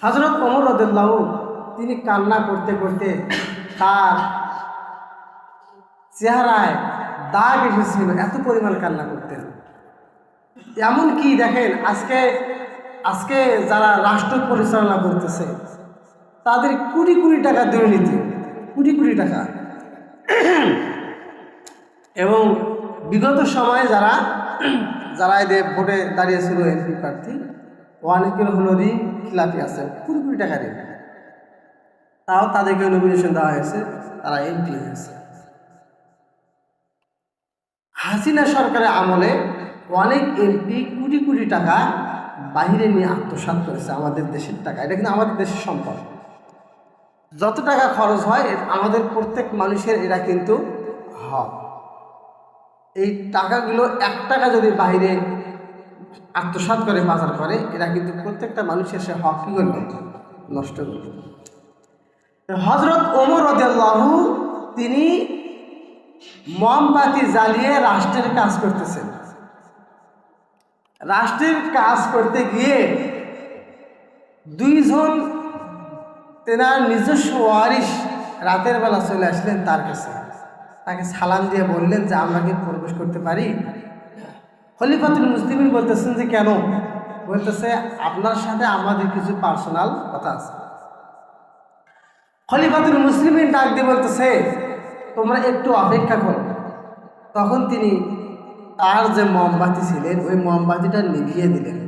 হযরত ওমর রাদিয়াল্লাহু তিনি কান্না করতে করতে তার চেহারায় দাগ এসেছিল, এত পরিমাণ কান্না করতেন। এমনকি দেখেন আজকে আজকে যারা রাষ্ট্র পরিচালনা করতেছে তাদের কোটি কোটি টাকা দুর্নীতি, কোটি কোটি টাকা। এবং বিগত সময়ে যারা যারা এদের ভোটে দাঁড়িয়েছিল এমপি প্রার্থী, অনেকের হলো ঋণ খিলাপি আছে, কোটি কোটি টাকা ঋণ, তাও তাদেরকে নমিনেশন দেওয়া হয়েছে, তারা এমপি হয়েছে। হাসিনা সরকারের আমলে অনেক এমপি কোটি কোটি টাকা বাহিরে নিয়ে আত্মসাৎ করেছে, আমাদের দেশের টাকা। এটা কিন্তু আমাদের দেশের সম্পদ। যত টাকা খরচ হয় আমাদের প্রত্যেক মানুষের এটা কিন্তু হক। এই টাকাগুলো 1 টাকা যদি বাইরে আত্মসাৎ করে বাজার করে, এরা কিন্তু প্রত্যেকটা মানুষের সে হক কি করবে, নষ্ট করবে। হযরত ওমর রাদিয়াল্লাহু তিনি মোমবাতি জ্বালিয়ে রাষ্ট্রের কাজ করতেছেন। রাষ্ট্রের কাজ করতে গিয়ে 2 জন তেনার নিজস্ব ওয়ারিশ রাতের বেলা চলে আসলেন তার কাছে, তাকে সালাম দিয়ে বললেন যে আমরা কি প্রবেশ করতে পারি? খলিফাতুল মুসলিমিন বলতেছেন যে কেন? বলতেছে আপনার সাথে আমাদের কিছু পার্সোনাল কথা আছে। খলিফাতুল মুসলিমিন ডাক দিয়ে বলতেছে তোমরা একটু অপেক্ষা করো। তখন তিনি তার যে মোমবাতি ছিলেন ওই মোমবাতিটা নিভিয়ে দিলেন,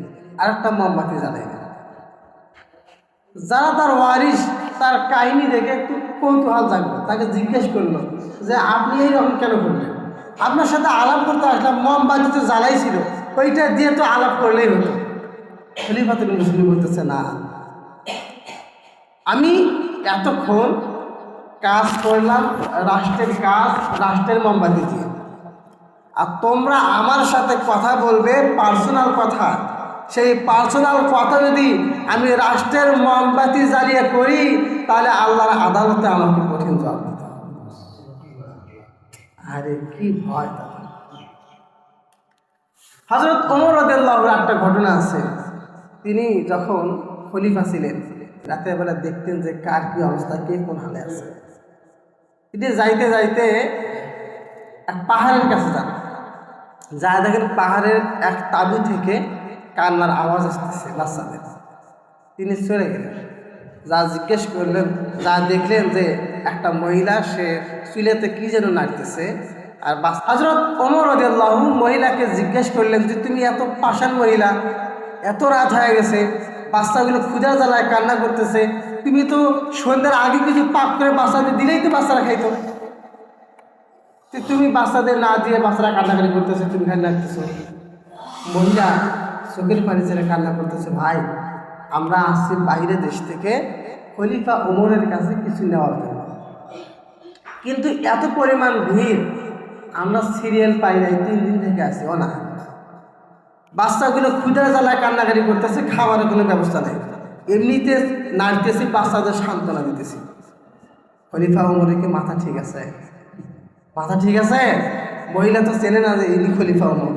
আর একটা মোমবাতি জ্বালাইলেন। যারা তার ওয়ারিশ তার কাহিনী দেখে একটু কৌতূহল জাগলো, তাকে জিজ্ঞেস করলো যে আপনি এইরকম কেন করলেন? আপনার সাথে আলাপ করতে আসলাম, মোমবাতি তো জ্বালাইছিল, ওইটা দিয়ে তো আলাপ করলেই হতো। খলিফাতুল মুসলিম বলতেছে না, আমি এতক্ষণ কাজ করলাম রাষ্ট্রের কাজ, রাষ্ট্রের মোমবাতি দিয়ে, আর তোমরা আমার সাথে কথা বলবে পার্সোনাল কথা। সেই পার্সোনাল কথা যদি আমি রাষ্ট্রের মোমবাতি জ্বালিয়ে করি তাহলে আল্লাহর আদালতে আমাকে কঠিন জবাব দিতে হবে। আরে কি ভয়! হযরত ওমর রাদিয়াল্লাহুর একটা ঘটনা আছে। তিনি যখন খলিফা ছিলেন রাতের বেলা দেখতেন যে কার কি অবস্থা, কে কোন হালে আছে। তিনি যাইতে যাইতে এক পাহাড়ের কাছে যান, যা দেখেন পাহাড়ের এক তাঁবু থেকে কান্নার আওয়াজ আসতেছে বাচ্চাদের। তিনি চলে গেলেন, যা জিজ্ঞেস করলেন, যা দেখলেন যে একটা মহিলা সে চুলেতে কি যেন নাড়তেছে। আর হযরত ওমর রাদিয়াল্লাহু মহিলাকে জিজ্ঞেস করলেন যে তুমি এত পাষাণ মহিলা, এত রাত হয়ে গেছে, বাচ্চাগুলো ক্ষুধা জ্বালায় কান্না করতেছে, তুমি তো সন্ধ্যার আগে কিছু পাক করে বাচ্চাদের দিলেই তো বাচ্চারা খাইতো, তুমি বাচ্চাদের না দিয়ে বাচ্চারা কান্নাকাটি করতেছে, তুমি খাই লাগতেছো। মহিলা চোখের পানি ছেড়ে কান্না করতেছে, ভাই আমরা আসছি বাইরে দেশ থেকে খলিফা ওমরের কাছে কিছু নেওয়ার জন্য, কিন্তু এত পরিমাণ ভিড়, আমরা সিরিয়াল পাই নাই, 3 দিন থেকে আসি। না, বাচ্চাগুলো ক্ষুধার জ্বালায় কান্নাকাটি করতেছে, খাবারের কোনো ব্যবস্থা নেই, এমনিতে নাড়তেছি, বাচ্চাদের সান্ত্বনা দিতেছি। খলিফা ওমরের কি মাথা ঠিক আছে? মাথা ঠিক আছে? মহিলা তো চেনে না যে ইনি খলিফা ওমর।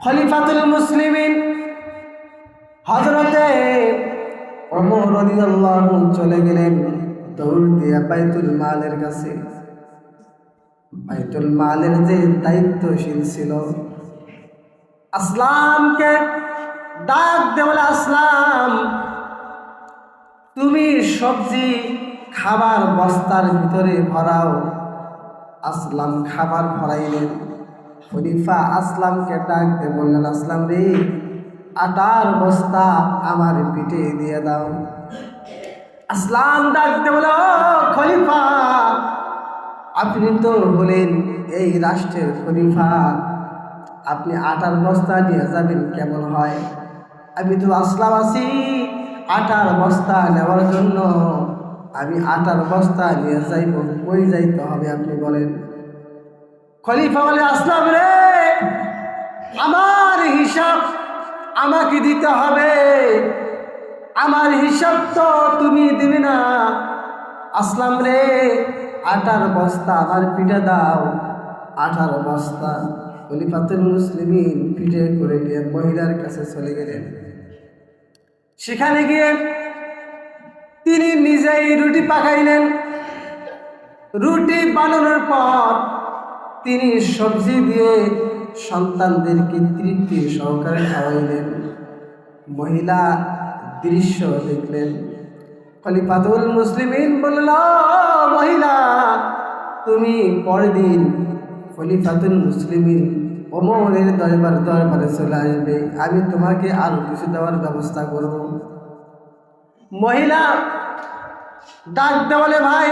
খলিফাতুল মুসলিমিন হযরতে ওমর রাদিয়াল্লাহু চলে গেলেন দৌড় দিয়ে বাইতুল মালের কাছে। বাইতুল মালের যে দায়িত্বশীল ছিল আসলামকে ডাক দেওয়া, আসলাম তুমি সবজি খাবার বস্তার ভিতরে ভরাও। আসলাম খাবার ভরাইলেন। খলিফা আসলামকে ডাক দিয়ে বললেন, আসলাম রে, আটার বস্তা আমার পিঠে দিয়ে দাও। আসলাম ডাক দিয়ে বলে, ও খলিফা, আপনি তো হলেন এই রাষ্ট্রের খলিফা, আপনি আটার বস্তা নিয়ে যাবেন কেমন হয়? আমি তো আসলাম আছি আটার বস্তা নেওয়ার জন্য, আমি আটার বস্তা নিয়ে যাইব, কই যাইতে হবে আপনি বলেন? খলিফা বলে, আসলাম রে, আমার হিসাব আমাকে দিতে হবে, আমার হিসাব তো তুমি দিবে না। আসলাম রে, আটার বস্তা আমার পিঠে দাও, আটার বস্তা। খলিফাতুল মুসলিমিন পিঠে করে নিয়ে মহিলার কাছে চলে গেলেন। সেখানে গিয়ে তিনি নিজেই রুটি পাকাইলেন। রুটি বানানোর পর তিনি সবজি দিয়ে সন্তানদেরকে তৃপ্তি সহকারে খাওয়াইলেন। মহিলা দৃশ্য দেখলেন। খলিফাতুল মুসলিমিন বলল, মহিলা তুমি পরদিন খলিফাতুল মুসলিমিন ওমরের দরবারে চলে আসবে, আমি তোমাকে আরো কিছু দেওয়ার ব্যবস্থা করব। মহিলা ডাক দেওয়ালে, ভাই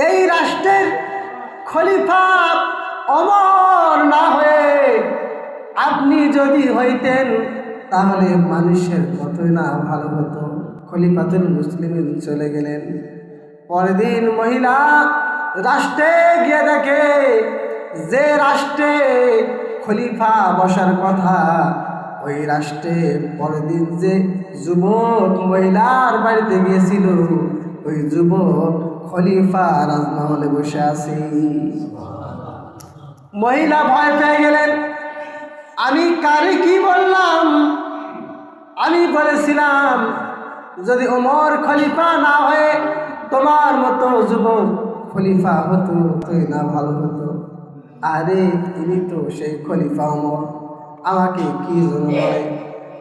এই রাষ্ট্রের খলিফা ওমর না হয়ে আপনি যদি হইতেন তাহলে মানুষের কতই না ভালো হতো। খলিফাতুল মুসলিমিন চলে গেলেন। পরের দিন মহিলা রাষ্ট্রে গিয়ে দেখে যে রাষ্ট্রে খলিফা বসার কথা, ওই রাষ্ট্রে পরের দিন যে যুবক মহিলার বাড়িতে গিয়েছিল, ওই যুবক খলিফা রাজমহলে বসে আছে। মহিলা ভয় পেয়ে গেলেন, আমি কারে কি বললাম? আমি বলেছিলাম যদি ওমর খলিফা না হয়ে তোমার মতো যুবক খলিফা হতো তুই না ভালো হতো। আরে তিনি তো সেই খলিফা ওমর, আমাকে কি জন্য বলে?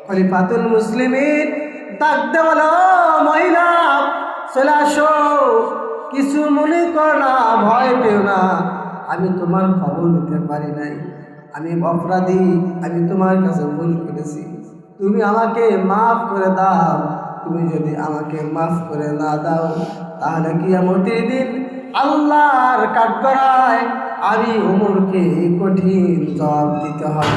খলিফাতুল মুসলিমিন ডাক দেওয়াল, মহিলা চলে আসো, কিছু মনে কর না, ভয় পেও না, আমি তোমার খবর নিতে পারি নাই, আমি অপরাধী, আমি তোমার কাছে ভুল করেছি, তুমি আমাকে মাফ করে দাও। তুমি যদি আমাকে মাফ করে না দাও তাহলে কিয়ামতের দিন আল্লাহর কাঠগড়ায় আমি ওমরকে কঠিন জবাব দিতে হবে।